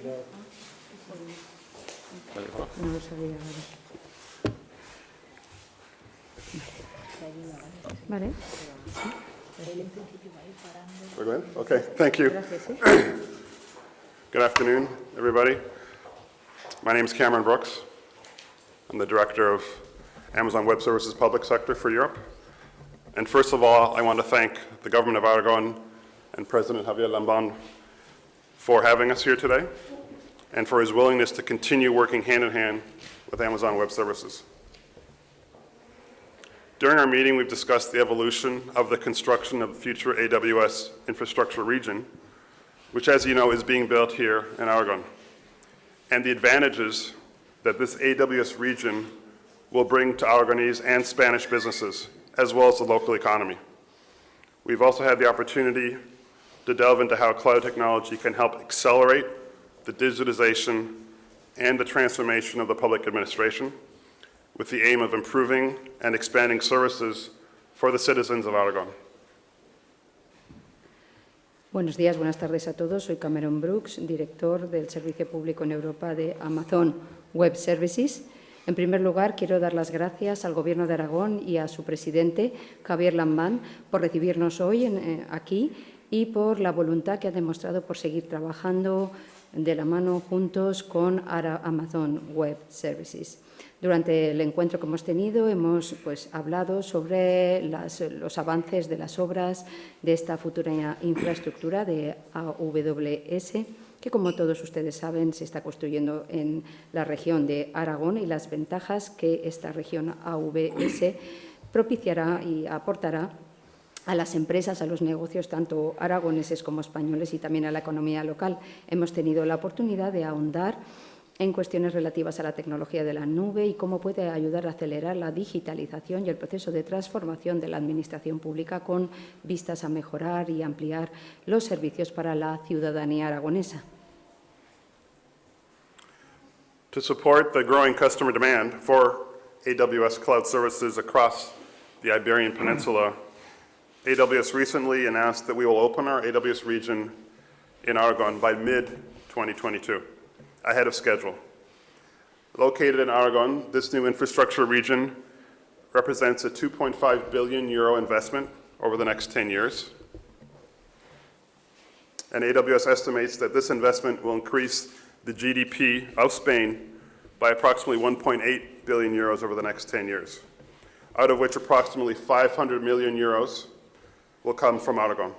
No lo sabía. Vale. We're good? Okay, thank you. Good afternoon, everybody. My name is Cameron Brooks. I'm the Director of Amazon Web Services Public Sector for Europe. And first of all, I want to thank the Government of Aragon and President Javier Lambán for having us here today and for his willingness to continue working hand in hand with Amazon Web Services. During our meeting, we've discussed the evolution of the construction of the future AWS infrastructure region, which, as you know, is being built here in Aragon, and the advantages that this AWS region will bring to Aragonese and Spanish businesses, as well as the local economy. We've also had the opportunity to delve into how cloud technology can help accelerate the digitization and the transformation of the public administration, with the aim of improving and expanding services for the citizens of Aragon. Buenos días, buenas tardes a todos. Soy Cameron Brooks, director del Servicio Público en Europa de Amazon Web Services. En primer lugar, quiero dar las gracias al Gobierno de Aragón y a su presidente, Javier Lambán, por recibirnos hoy aquí y por la voluntad que ha demostrado por seguir trabajando de la mano juntos con Amazon Web Services. Durante el encuentro que hemos tenido hemos hablado sobre los avances de las obras de esta futura infraestructura de AWS, que, como todos ustedes saben, se está construyendo en la región de Aragón, y las ventajas que esta región AWS propiciará y aportará a las empresas, a los negocios, tanto aragoneses como españoles, y también a la economía local. Hemos tenido la oportunidad de ahondar en cuestiones relativas a la tecnología de la nube y cómo puede ayudar a acelerar la digitalización y el proceso de transformación de la administración pública, con vistas a mejorar y ampliar los servicios para la ciudadanía aragonesa. To support the growing customer demand for AWS cloud services across the Iberian Peninsula, AWS recently announced that we will open our AWS region in Aragon by mid-2022, ahead of schedule. Located in Aragon, this new infrastructure region represents a 2.5 billion euro investment over the next 10 years. And AWS estimates that this investment will increase the GDP of Spain by approximately 1.8 billion euros over the next 10 years, out of which approximately 500 million euros will come from Aragon.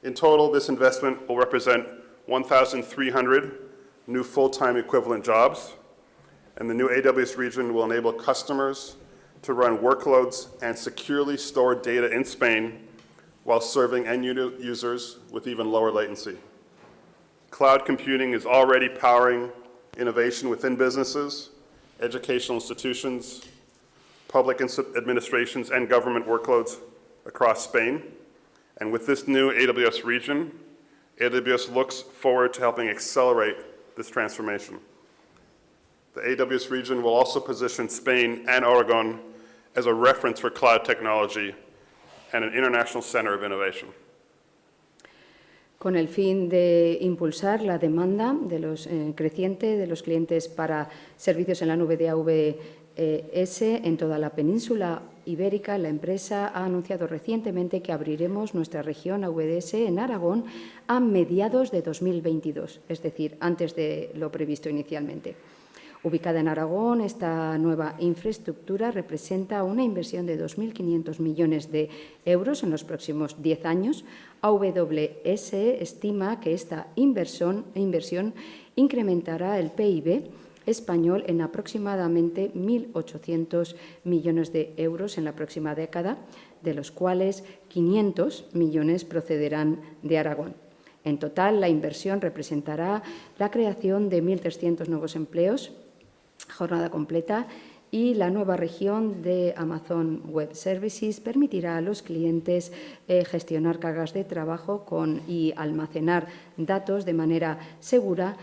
In total, this investment will represent 1,300 new full-time equivalent jobs, and the new AWS region will enable customers to run workloads and securely store data in Spain while serving end users with even lower latency. Cloud computing is already powering innovation within businesses, educational institutions, public administrations, and government workloads across Spain. And with this new AWS region, AWS looks forward to helping accelerate this transformation. The AWS region will also position Spain and Aragon as a reference for cloud technology and an international center of innovation. Con el fin de impulsar la demanda creciente de los clientes para servicios en la nube de AWS en toda la península ibérica, la empresa ha anunciado recientemente que abriremos nuestra región AWS en Aragón a mediados de 2022, es decir, antes de lo previsto inicialmente. Ubicada en Aragón, esta nueva infraestructura representa una inversión de 2.500 millones de euros en los próximos 10 años. AWS estima que esta inversión incrementará el PIB español en aproximadamente 1.800 millones de euros en la próxima década, de los cuales 500 millones procederán de Aragón. En total, la inversión representará la creación de 1.300 nuevos empleos, jornada completa, y la nueva región de Amazon Web Services permitirá a los clientes gestionar cargas de trabajo y almacenar datos de manera segura,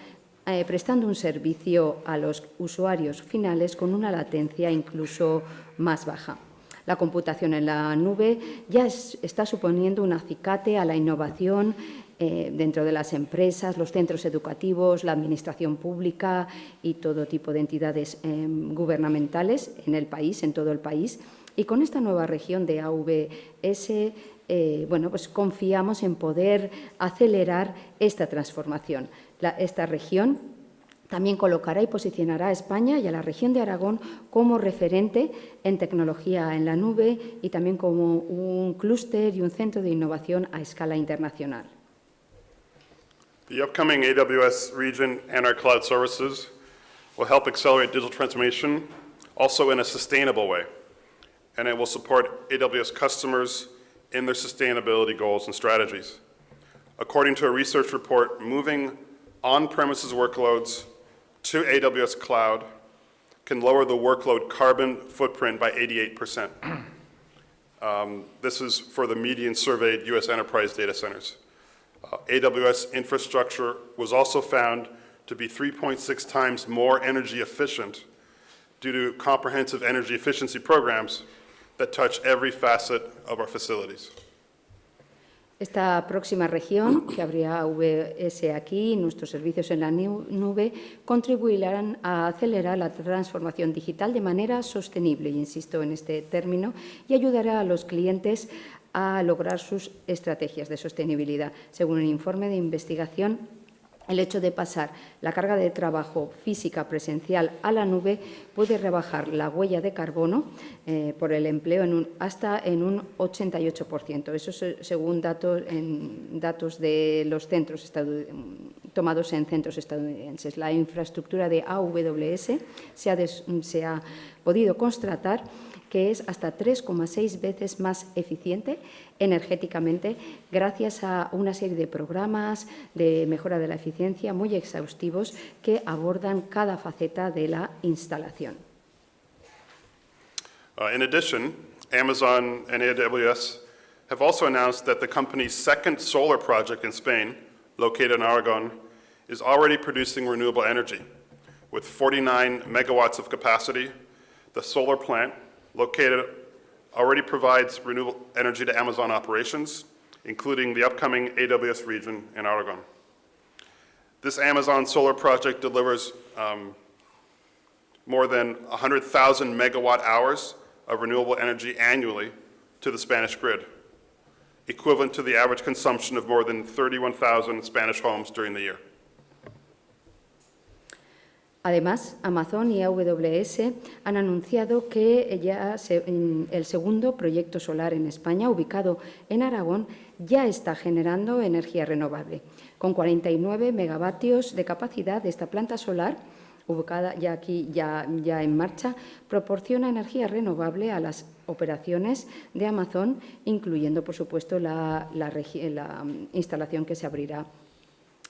prestando un servicio a los usuarios finales con una latencia incluso más baja. La computación en la nube ya está suponiendo un acicate a la innovación dentro de las empresas, los centros educativos, la administración pública y todo tipo de entidades gubernamentales en el país, en todo el país. Y con esta nueva región de AWS, bueno, pues confiamos en poder acelerar esta transformación. Esta región también colocará y posicionará a España y a la región de Aragón como referente en tecnología en la nube y también como un clúster y un centro de innovación a escala internacional. The upcoming AWS region and our cloud services will help accelerate digital transformation also in a sustainable way, and it will support AWS customers in their sustainability goals and strategies. According to a research report, moving on-premises workloads to AWS Cloud can lower the workload carbon footprint by 88%. This is for the median surveyed U.S. enterprise data centers. AWS infrastructure was also found to be 3.6 times more energy efficient due to comprehensive energy efficiency programs that touch every facet of our facilities. Esta próxima región, que habría AWS aquí, nuestros servicios en la nube, contribuirán a acelerar la transformación digital de manera sostenible, insisto en este término, y ayudará a los clientes a lograr sus estrategias de sostenibilidad. Según un informe de investigación, el hecho de pasar la carga de trabajo física presencial a la nube puede rebajar la huella de carbono por el empleo hasta en un 88%. Eso según datos de los centros tomados en centros estadounidenses. La infraestructura de AWS se ha podido constatar que es hasta 3,6 veces más eficiente energéticamente gracias a una serie de programas de mejora de la eficiencia muy exhaustivos que abordan cada faceta de la instalación. In addition, Amazon and AWS have also announced that the company's second solar project in Spain, located in Aragon, is already producing renewable energy. With 49 megawatts of capacity, the solar plant located already provides renewable energy to Amazon operations, including the upcoming AWS region in Aragon. This Amazon solar project delivers more than 100,000 megawatt hours of renewable energy annually to the Spanish grid, equivalent to the average consumption of more than 31,000 Spanish homes during the year. Además, Amazon y AWS han anunciado que ya el segundo proyecto solar en España, ubicado en Aragón, ya está generando energía renovable. Con 49 megavatios de capacidad, esta planta solar, ubicada ya en marcha, proporciona energía renovable a las operaciones de Amazon, incluyendo, por supuesto, la instalación que se abrirá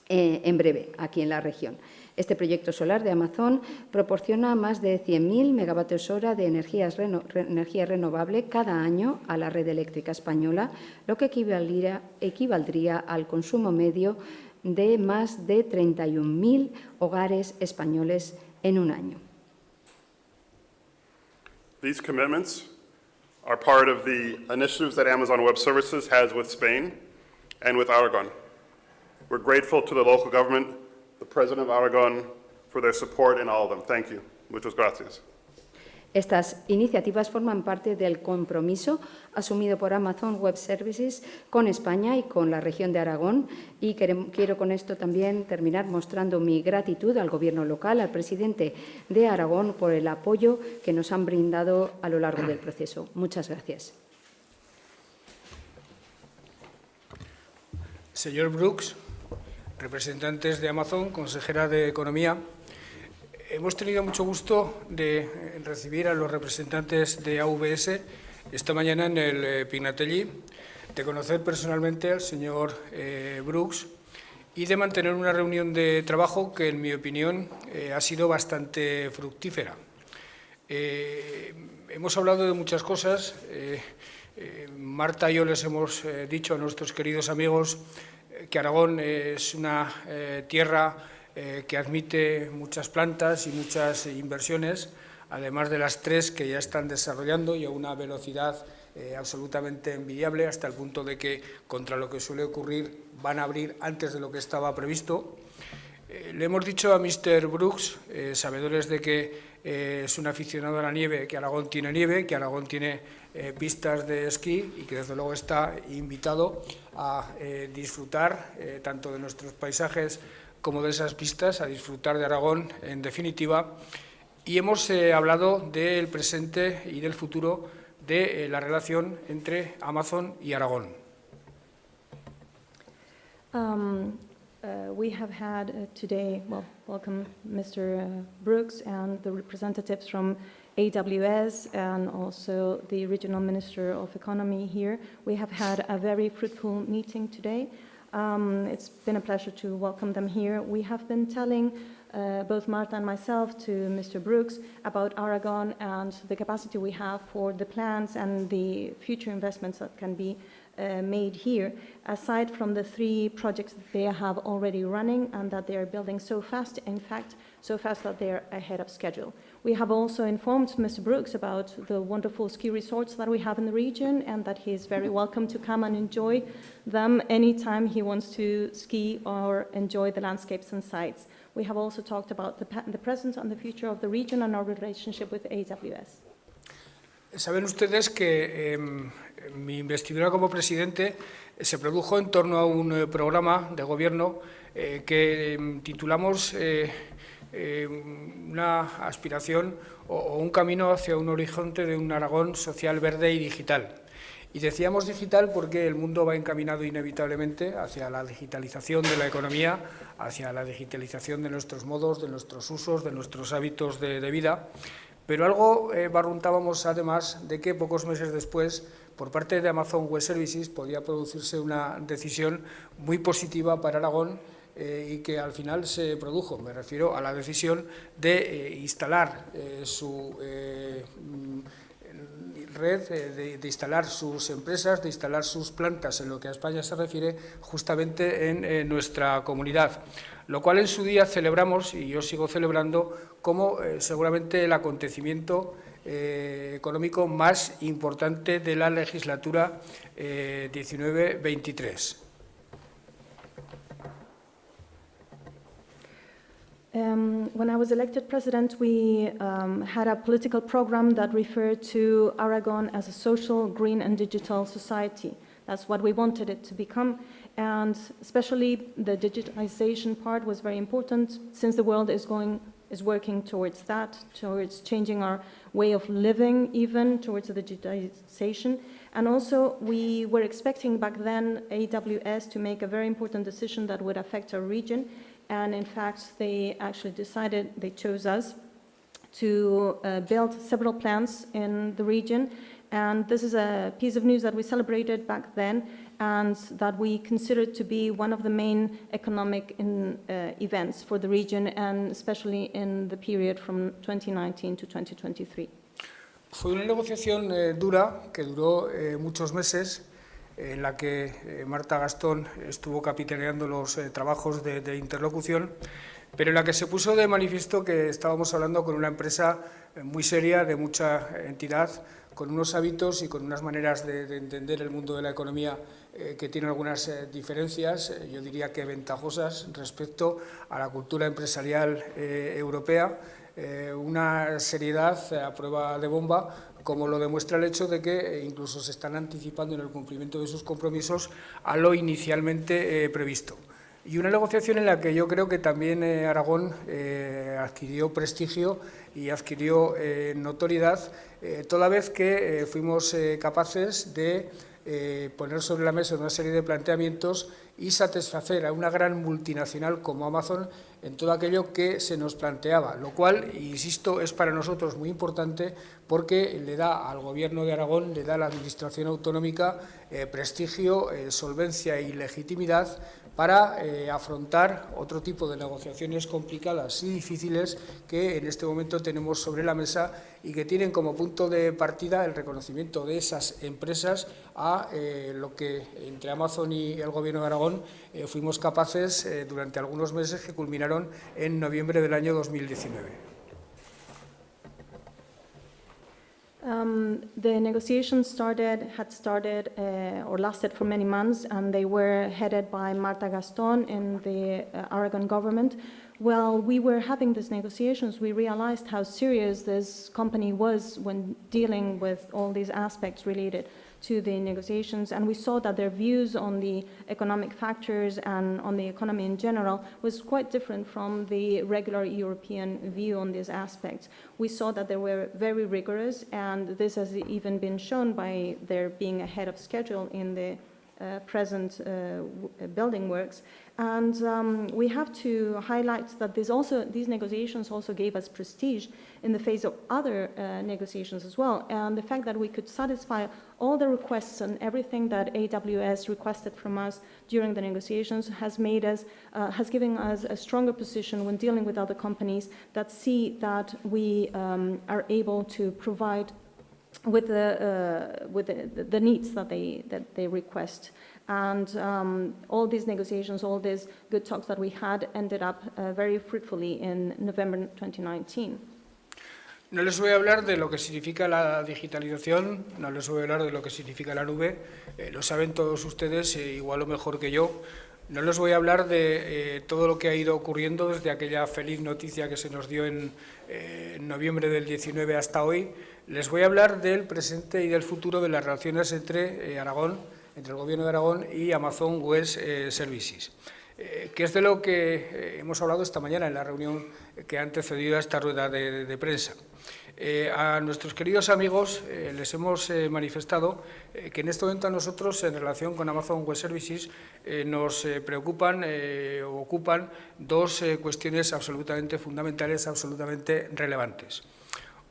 en breve aquí en la región. Este proyecto solar de Amazon proporciona más de 100.000 megavatios hora de energía renovable cada año a la red eléctrica española, lo que equivaldría al consumo medio de más de 31.000 hogares españoles en un año. These commitments are part of the initiatives that Amazon Web Services has with Spain and with Aragon. We're grateful to the local government, the President of Aragon, for their support in all of them. Thank you. Muchas gracias. Estas iniciativas forman parte del compromiso asumido por Amazon Web Services con España y con la región de Aragón, y quiero con esto también terminar mostrando mi gratitud al Gobierno local, al Presidente de Aragón, por el apoyo que nos han brindado a lo largo del proceso. Muchas gracias. Señor Brooks, representantes de Amazon, consejera de Economía, hemos tenido mucho gusto de recibir a los representantes de AWS esta mañana en el Pignatelli, de conocer personalmente al señor Brooks y de mantener una reunión de trabajo que, en mi opinión, ha sido bastante fructífera. Hemos hablado de muchas cosas. Marta y yo les hemos dicho a nuestros queridos amigos que Aragón es una tierra que admite muchas plantas y muchas inversiones, además de las 3 que ya están desarrollando y a una velocidad absolutamente envidiable, hasta el punto de que, contra lo que suele ocurrir, van a abrir antes de lo que estaba previsto. Le hemos dicho a Mr. Brooks, sabedores de que es un aficionado a la nieve, que Aragón tiene pistas de esquí y que desde luego está invitado a disfrutar tanto de nuestros paisajes como de esas pistas, a disfrutar de Aragón en definitiva. Y hemos hablado del presente y del futuro de la relación entre Amazon y Aragón. We have had today, welcome Mr. Brooks and the representatives from AWS and also the Regional Minister of Economy here. We have had a very fruitful meeting today. It's been a pleasure to welcome them here. We have been telling both Marta and myself to Mr. Brooks about Aragon and the capacity we have for the plans and the future investments that can be made here, aside from the 3 projects that they have already running and that they are building so fast, in fact, so fast that they are ahead of schedule. We have also informed Mr. Brooks about the wonderful ski resorts that we have in the region and that he is very welcome to come and enjoy them anytime he wants to ski or enjoy the landscapes and sites. We have also talked about the present and the future of the region and our relationship with AWS. Saben ustedes que mi investidura como presidente se produjo en torno a un programa de gobierno que titulamos una aspiración o un camino hacia un horizonte de un Aragón social, verde y digital. Y decíamos digital porque el mundo va encaminado inevitablemente hacia la digitalización de la economía, hacia la digitalización de nuestros modos, de nuestros usos, de nuestros hábitos de vida. Pero algo barruntábamos además de que pocos meses después, por parte de Amazon Web Services, podía producirse una decisión muy positiva para Aragón y que al final se produjo. Me refiero a la decisión de instalar su red, de instalar sus empresas, de instalar sus plantas en lo que a España se refiere, justamente en nuestra comunidad. Lo cual en su día celebramos, y yo sigo celebrando, como seguramente el acontecimiento económico más importante de la legislatura 19-23. When I was elected president, we had a political program that referred to Aragon as a social, green and digital society. That's what we wanted it to become. And especially the digitalization part was very important, since the world is working towards that, towards changing our way of living, even towards the digitalization. And also we were expecting back then AWS to make a very important decision that would affect our region. And in fact, they actually decided, they chose us to build several plants in the region. And this is a piece of news that we celebrated back then and that we considered to be one of the main economic events for the region, and especially in the period from 2019 to 2023. Fue una negociación dura, que duró muchos meses, en la que Marta Gastón estuvo capitaneando los trabajos de interlocución, pero en la que se puso de manifiesto que estábamos hablando con una empresa muy seria, de mucha entidad, con unos hábitos y con unas maneras de entender el mundo de la economía que tienen algunas diferencias, yo diría que ventajosas, respecto a la cultura empresarial europea, una seriedad a prueba de bomba, como lo demuestra el hecho de que incluso se están anticipando en el cumplimiento de sus compromisos a lo inicialmente previsto. Y una negociación en la que yo creo que también Aragón adquirió prestigio y adquirió notoriedad, toda vez que fuimos capaces de poner sobre la mesa una serie de planteamientos y satisfacer a una gran multinacional como Amazon en todo aquello que se nos planteaba, lo cual, insisto, es para nosotros muy importante porque le da al Gobierno de Aragón, le da a la Administración autonómica prestigio, solvencia y legitimidad para afrontar otro tipo de negociaciones complicadas y difíciles que en este momento tenemos sobre la mesa y que tienen como punto de partida el reconocimiento de esas empresas a lo que entre Amazon y el Gobierno de Aragón fuimos capaces durante algunos meses que culminaron en noviembre del año 2019. The negotiations had started or lasted for many months, and they were headed by Marta Gaston in the Aragon government. While we were having these negotiations, we realized how serious this company was when dealing with all these aspects related to the negotiations, and we saw that their views on the economic factors and on the economy in general was quite different from the regular European view on these aspects. We saw that they were very rigorous, and this has even been shown by their being ahead of schedule in the present building works. And we have to highlight that these negotiations also gave us prestige in the face of other negotiations as well. And the fact that we could satisfy all the requests and everything that AWS requested from us during the negotiations has given us a stronger position when dealing with other companies that see that we are able to provide with the needs that they request. And all these negotiations, all these good talks that we had ended up very fruitfully in November 2019. No les voy a hablar de lo que significa la digitalización, no les voy a hablar de lo que significa la nube, lo saben todos ustedes igual o mejor que yo. No les voy a hablar de todo lo que ha ido ocurriendo desde aquella feliz noticia que se nos dio en noviembre del 19 hasta hoy. Les voy a hablar del presente y del futuro de las relaciones entre Aragón, entre el Gobierno de Aragón y Amazon Web Services, que es de lo que hemos hablado esta mañana en la reunión que ha antecedido a esta rueda de prensa. A nuestros queridos amigos les hemos manifestado que en este momento a nosotros, en relación con Amazon Web Services, nos preocupan o ocupan dos cuestiones absolutamente fundamentales, absolutamente relevantes.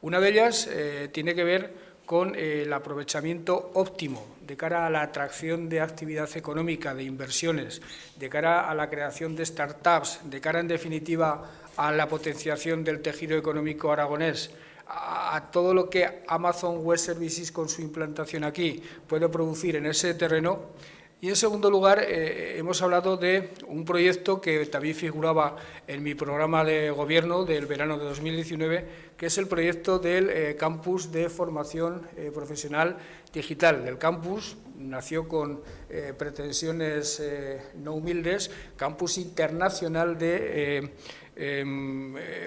Una de ellas tiene que ver con el aprovechamiento óptimo de cara a la atracción de actividad económica, de inversiones, de cara a la creación de startups, de cara, en definitiva, a la potenciación del tejido económico aragonés, a todo lo que Amazon Web Services con su implantación aquí puede producir en ese terreno. Y en segundo lugar, hemos hablado de un proyecto que también figuraba en mi programa de gobierno del verano de 2019, que es el proyecto del campus de formación profesional digital. Del campus nació con pretensiones no humildes, campus internacional de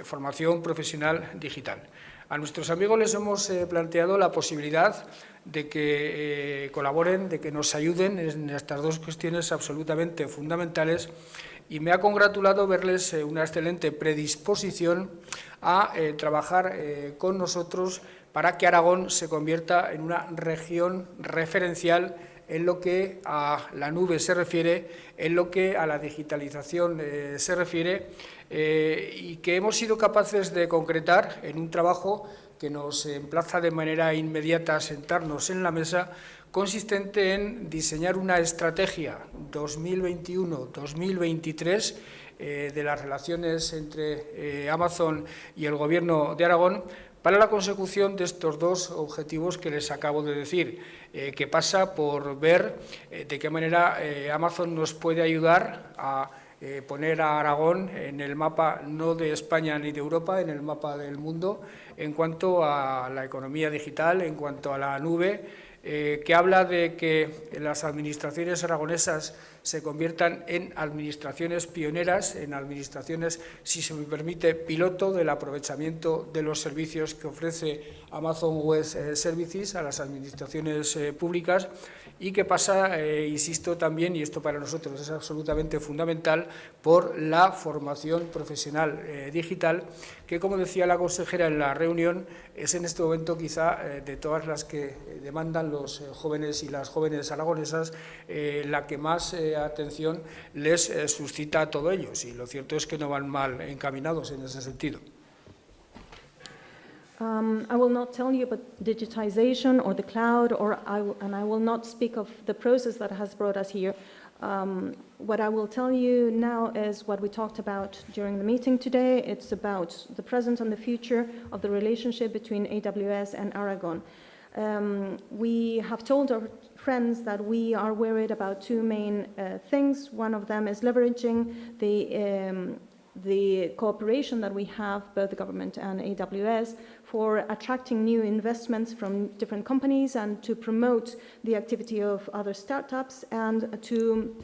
formación profesional digital. A nuestros amigos les hemos planteado la posibilidad de que colaboren, de que nos ayuden en estas dos cuestiones absolutamente fundamentales, y me ha congratulado verles una excelente predisposición a trabajar con nosotros para que Aragón se convierta en una región referencial en lo que a la nube se refiere, en lo que a la digitalización se refiere, y que hemos sido capaces de concretar en un trabajo que nos emplaza de manera inmediata a sentarnos en la mesa, consistente en diseñar una estrategia 2021-2023 de las relaciones entre Amazon y el Gobierno de Aragón para la consecución de estos dos objetivos que les acabo de decir, que pasa por ver de qué manera Amazon nos puede ayudar a poner a Aragón en el mapa no de España ni de Europa, en el mapa del mundo, en cuanto a la economía digital, en cuanto a la nube, que habla de que las administraciones aragonesas se conviertan en administraciones pioneras, en administraciones, si se me permite, piloto del aprovechamiento de los servicios que ofrece Amazon Web Services a las administraciones públicas, y que pasa, insisto también, y esto para nosotros es absolutamente fundamental, por la formación profesional digital, que, como decía la consejera en la reunión, es en este momento quizá de todas las que demandan los jóvenes y las jóvenes aragonesas, la que más atención les suscita a todos ellos, y lo cierto es que no van mal encaminados en ese sentido. I will not tell you about digitization or the cloud, and I will not speak of the process that has brought us here. What I will tell you now is what we talked about during the meeting today. It's about the present and the future of the relationship between AWS and Aragon. We have told our friends that we are worried about two main things. One of them is leveraging the cooperation that we have, both the government and AWS, for attracting new investments from different companies and to promote the activity of other startups and to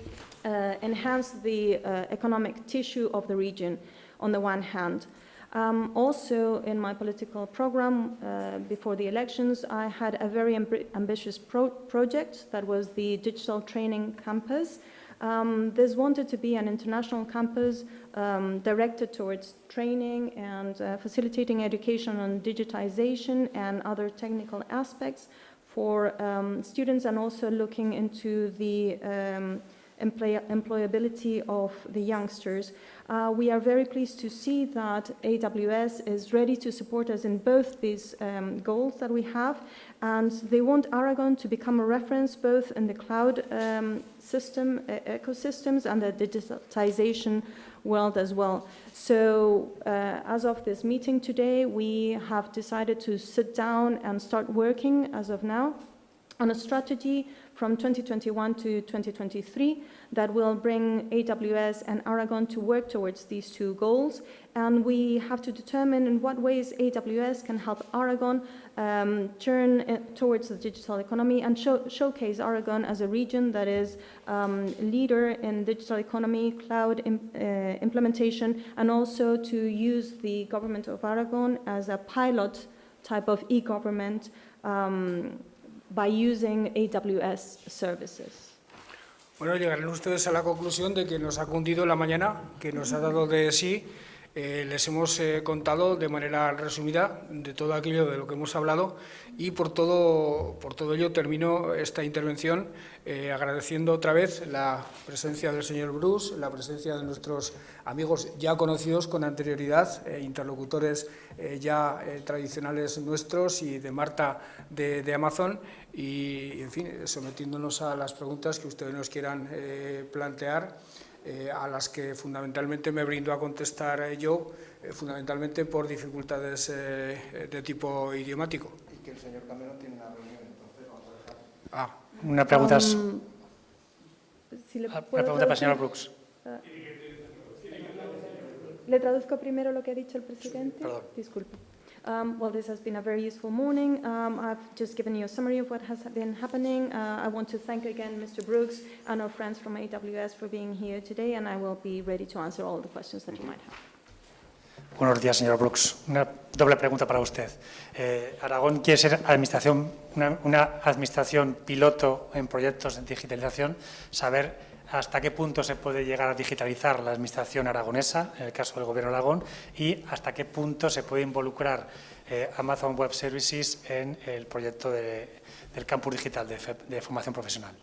enhance the economic tissue of the region on the one hand. Also, in my political program before the elections, I had a very ambitious project that was the Digital Training Campus. This wanted to be an international campus directed towards training and facilitating education on digitization and other technical aspects for students, and also looking into the employability of the youngsters. We are very pleased to see that AWS is ready to support us in both these goals that we have, and they want Aragon to become a reference both in the cloud ecosystems and the digitization world as well. So as of this meeting today, we have decided to sit down and start working as of now on a strategy from 2021 to 2023 that will bring AWS and Aragon to work towards these two goals. And we have to determine in what ways AWS can help Aragon turn towards the digital economy and showcase Aragon as a region that is leader in digital economy, cloud implementation, and also to use the government of Aragon as a pilot type of e-government by using AWS services. Bueno, llegarán ustedes a la conclusión de que nos ha cundido la mañana, que nos ha dado de sí. Les hemos contado de manera resumida de todo aquello de lo que hemos hablado y por todo ello termino esta intervención agradeciendo otra vez la presencia del señor Bruce, la presencia de nuestros amigos ya conocidos con anterioridad, interlocutores ya tradicionales nuestros y de Marta de Amazon y, en fin, sometiéndonos a las preguntas que ustedes nos quieran plantear. A las que fundamentalmente me brindo a contestar yo, fundamentalmente por dificultades de tipo idiomático. Y que el señor Cameron tiene una reunión, entonces vamos a dejar. Una pregunta, si le una pregunta para el señor Brooks. ¿Le traduzco primero lo que ha dicho el presidente? Perdón. Disculpe. Well, this has been a very useful morning. I've just given you a summary of what has been happening. I want to thank again Mr. Brooks and our friends from AWS for being here today, and I will be ready to answer all the questions that you might have. Buenos días, señor Brooks. Una doble pregunta para usted. Aragón quiere ser una administración piloto en proyectos de digitalización. Saber hasta qué punto se puede llegar a digitalizar la administración aragonesa, en el caso del Gobierno de Aragón, y hasta qué punto se puede involucrar Amazon Web Services en el proyecto del campus digital de formación profesional.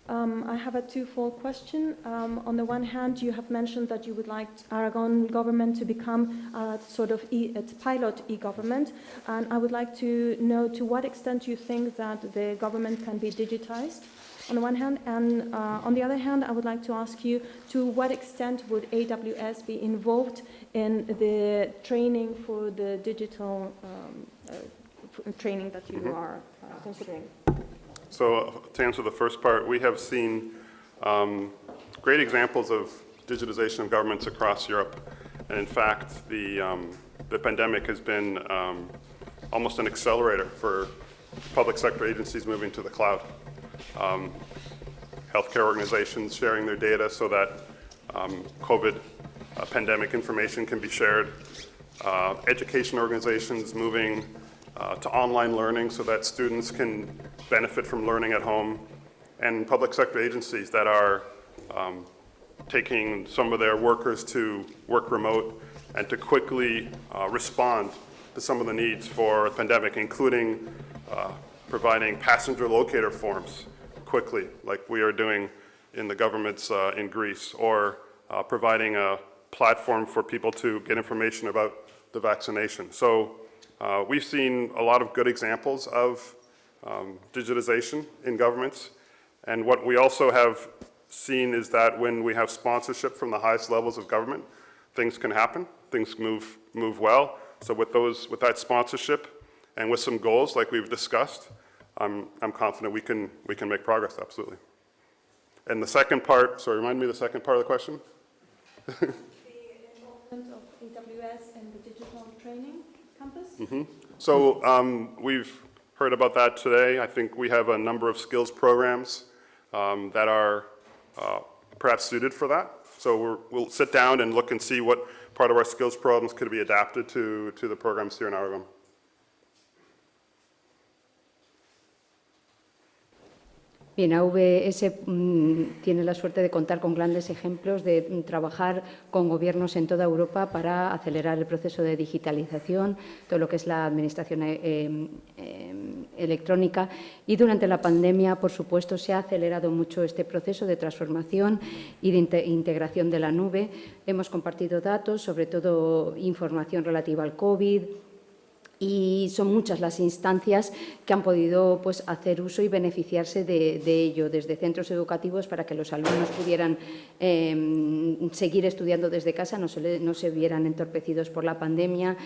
I have a twofold question. On the one hand, you have mentioned that you would like Aragon government to become a sort of pilot e-government, and I would like to know to what extent you think that the government can be digitized, on the one hand, and on the other hand, I would like to ask you to what extent would AWS be involved in the training for the digital training that you are considering? So to answer the first part, we have seen great examples of digitization of governments across Europe. And in fact, the pandemic has been almost an accelerator for public sector agencies moving to the cloud. Healthcare organizations sharing their data so that COVID pandemic information can be shared. Education organizations moving to online learning so that students can benefit from learning at home, and public sector agencies that are taking some of their workers to work remote and to quickly respond to some of the needs for a pandemic, including providing passenger locator forms quickly, like we are doing in the governments in Greece, or providing a platform for people to get information about the vaccination. So we've seen a lot of good examples of digitization in governments. And what we also have seen is that when we have sponsorship from the highest levels of government, things can happen, things move well. So with that sponsorship and with some goals like we've discussed, I'm confident we can make progress, absolutely. And the second part, sorry, remind me of the second part of the question? Of AWS and the digital training campus? So we've heard about that today. I think we have a number of skills programs that are perhaps suited for that. So we'll sit down and look and see what part of our skills programs could be adapted to the programs here in Aragon. Bien, AWS tiene la suerte de contar con grandes ejemplos de trabajar con gobiernos en toda Europa para acelerar el proceso de digitalización, todo lo que es la administración electrónica. Y durante la pandemia, por supuesto, se ha acelerado mucho este proceso de transformación y de integración de la nube. Hemos compartido datos, sobre todo información relativa al COVID, y son muchas las instancias que han podido pues, hacer uso y beneficiarse de ello, desde centros educativos para que los alumnos pudieran seguir estudiando desde casa, no se vieran entorpecidos por la pandemia,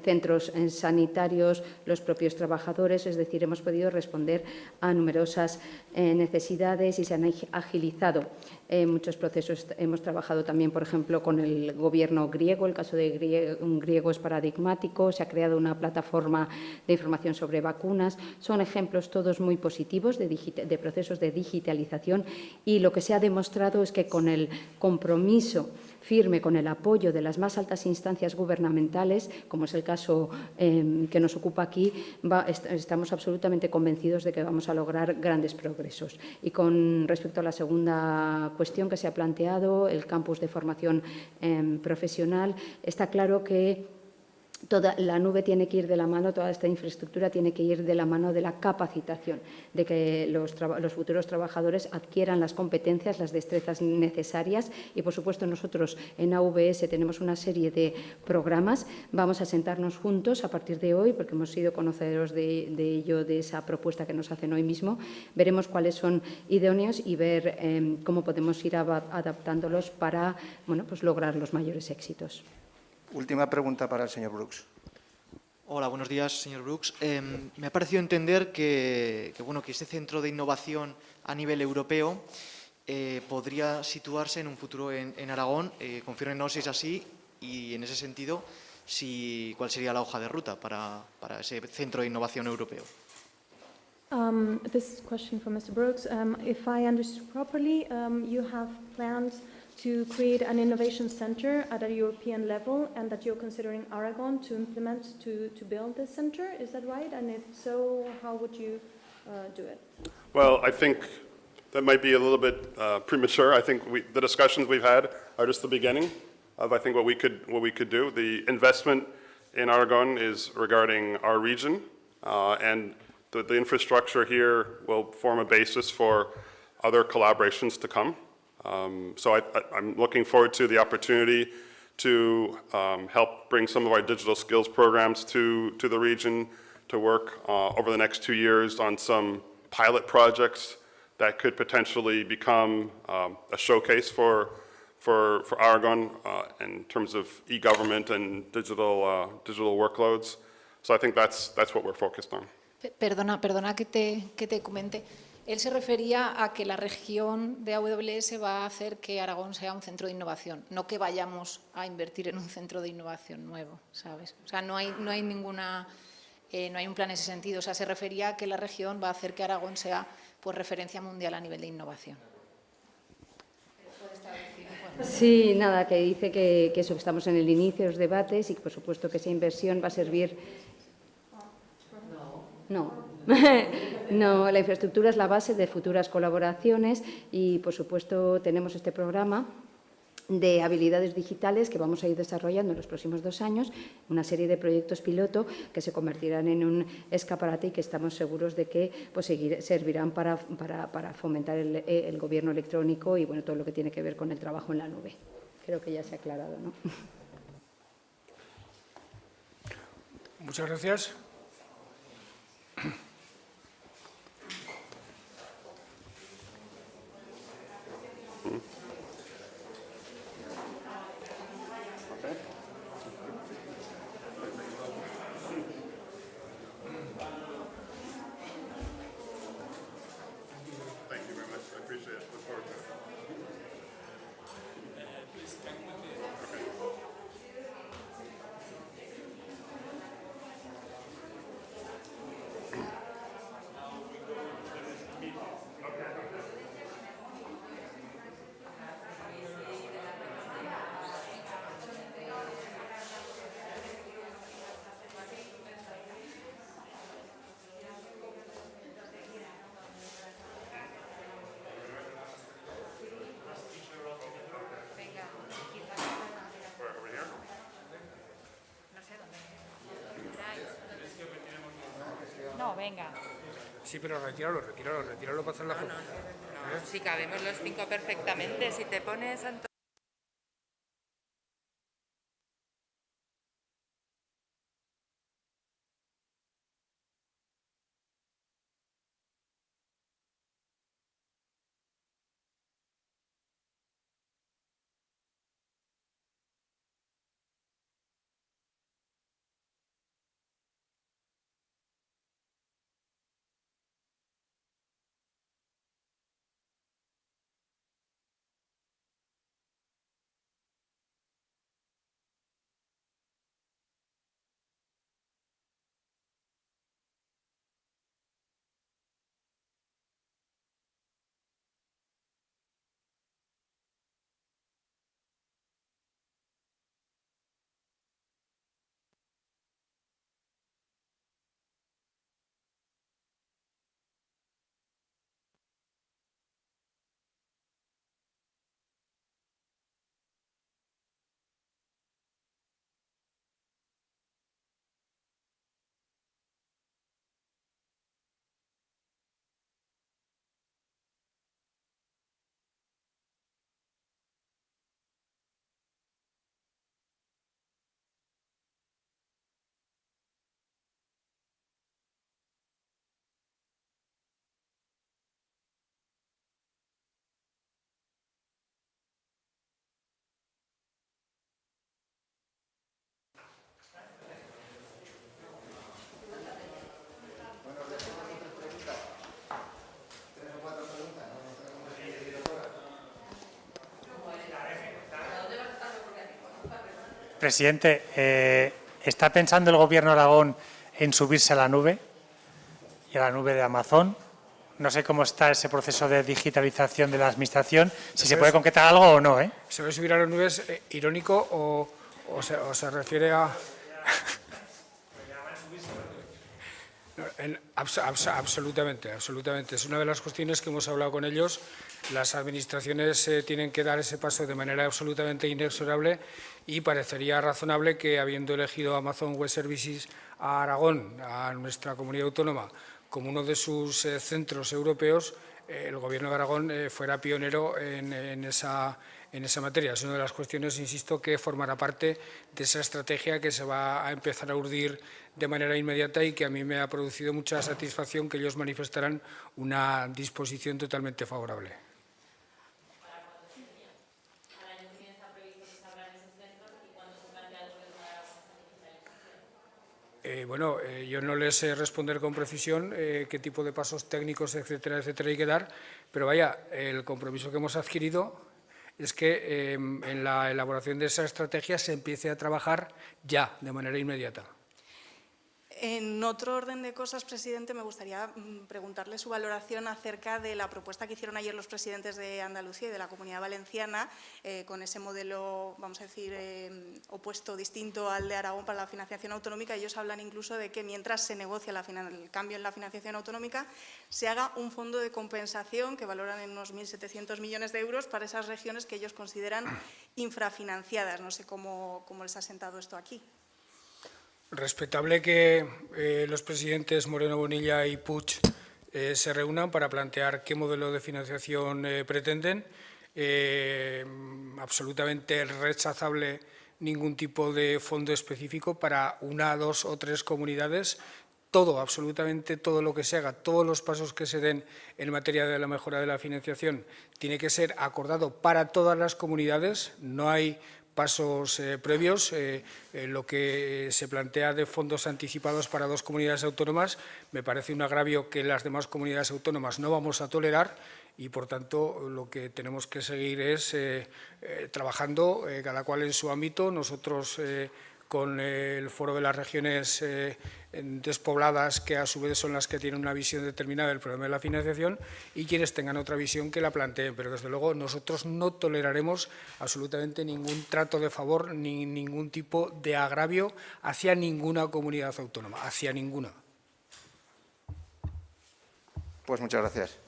centros sanitarios, los propios trabajadores, es decir, hemos podido responder a numerosas necesidades y se han agilizado muchos procesos. Hemos trabajado también, por ejemplo, con el gobierno griego, el caso de griego es paradigmático, se ha creado una plataforma de información sobre vacunas. Son ejemplos todos muy positivos de procesos de digitalización y lo que se ha demostrado es que con el compromiso firme, con el apoyo de las más altas instancias gubernamentales, como es el caso que nos ocupa aquí, estamos absolutamente convencidos de que vamos a lograr grandes progresos. Y con respecto a la segunda cuestión que se ha planteado, el campus de formación profesional, está claro que toda la nube tiene que ir de la mano, toda esta infraestructura tiene que ir de la mano de la capacitación, de que los futuros trabajadores adquieran las competencias, las destrezas necesarias y, por supuesto, nosotros en AWS tenemos una serie de programas. Vamos a sentarnos juntos a partir de hoy, porque hemos sido conocedores de ello, de esa propuesta que nos hacen hoy mismo. Veremos cuáles son idóneos y ver cómo podemos ir adaptándolos para pues lograr los mayores éxitos. Última pregunta para el señor Brooks. Hola, buenos días, señor Brooks. Me ha parecido entender que este centro de innovación a nivel europeo podría situarse en un futuro en Aragón. Confírmenos si es así y, en ese sentido, cuál sería la hoja de ruta para ese centro de innovación europeo. This question for Mr. Brooks. If I understood properly, you have plans to create an innovation center at a European level and that you're considering Aragon to implement, to build this center. Is that right? And if so, how would you do it? Well, I think that might be a little bit premature. I think the discussions we've had are just the beginning of, I think, what we could do. The investment in Aragon is regarding our region, and the infrastructure here will form a basis for other collaborations to come. So I'm looking forward to the opportunity to help bring some of our digital skills programs to the region, to work over the next 2 years on some pilot projects that could potentially become a showcase for Aragon in terms of e-government and digital workloads. So I think that's what we're focused on. Perdona que te comente. Él se refería a que la región de AWS va a hacer que Aragón sea un centro de innovación, no que vayamos a invertir en un centro de innovación nuevo, ¿sabes? O sea, no hay un plan en ese sentido. O sea, se refería a que la región va a hacer que Aragón sea pues referencia mundial a nivel de innovación. Sí, nada, que dice que eso, que estamos en el inicio de los debates y que, por supuesto, que esa inversión va a servir. No. No, la infraestructura es la base de futuras colaboraciones y, por supuesto, tenemos este programa de habilidades digitales que vamos a ir desarrollando en los próximos 2 años, una serie de proyectos piloto que se convertirán en un escaparate y que estamos seguros de que pues, servirán para fomentar el gobierno electrónico y todo lo que tiene que ver con el trabajo en la nube. Creo que ya se ha aclarado, ¿no? Muchas gracias. Appreciate it. Look forward to it. No, venga. Sí, pero retíralo para hacer la foto. No, si cabemos los 5 perfectamente, si te pones... Presidente, ¿está pensando el Gobierno de Aragón en subirse a la nube y a la nube de Amazon? No sé cómo está ese proceso de digitalización de la Administración, si se puede concretar algo o no, ¿eh? ¿Se va a subir a las nubes irónico o se refiere a...? Absolutamente. Es una de las cuestiones que hemos hablado con ellos. Las administraciones tienen que dar ese paso de manera absolutamente inexorable y parecería razonable que, habiendo elegido Amazon Web Services a Aragón, a nuestra comunidad autónoma, como uno de sus centros europeos, el Gobierno de Aragón fuera pionero en esa materia. Es una de las cuestiones, insisto, que formará parte de esa estrategia que se va a empezar a urdir de manera inmediata y que a mí me ha producido mucha satisfacción que ellos manifestaran una disposición totalmente favorable. Yo no les sé responder con precisión qué tipo de pasos técnicos, etcétera, hay que dar, pero vaya, el compromiso que hemos adquirido es que en la elaboración de esa estrategia se empiece a trabajar ya, de manera inmediata. En otro orden de cosas, presidente, me gustaría preguntarle su valoración acerca de la propuesta que hicieron ayer los presidentes de Andalucía y de la Comunidad Valenciana, con ese modelo, vamos a decir, opuesto, distinto al de Aragón para la financiación autonómica. Ellos hablan incluso de que mientras se negocia el cambio en la financiación autonómica, se haga un fondo de compensación que valoran en unos 1.700 millones de euros para esas regiones que ellos consideran infrafinanciadas. No sé cómo les ha sentado esto aquí. Respetable que los presidentes Moreno Bonilla y Puig se reúnan para plantear qué modelo de financiación pretenden. Absolutamente rechazable ningún tipo de fondo específico para una, dos o tres comunidades. Todo, absolutamente todo lo que se haga, todos los pasos que se den en materia de la mejora de la financiación tiene que ser acordado para todas las comunidades. No hay pasos previos. Lo que se plantea de fondos anticipados para 2 comunidades autónomas me parece un agravio que las demás comunidades autónomas no vamos a tolerar y, por tanto, lo que tenemos que seguir es trabajando cada cual en su ámbito. Nosotros con el Foro de las Regiones Despobladas, que a su vez son las que tienen una visión determinada del problema de la financiación, y quienes tengan otra visión que la planteen. Pero, desde luego, nosotros no toleraremos absolutamente ningún trato de favor ni ningún tipo de agravio hacia ninguna comunidad autónoma, hacia ninguna. Pues muchas gracias.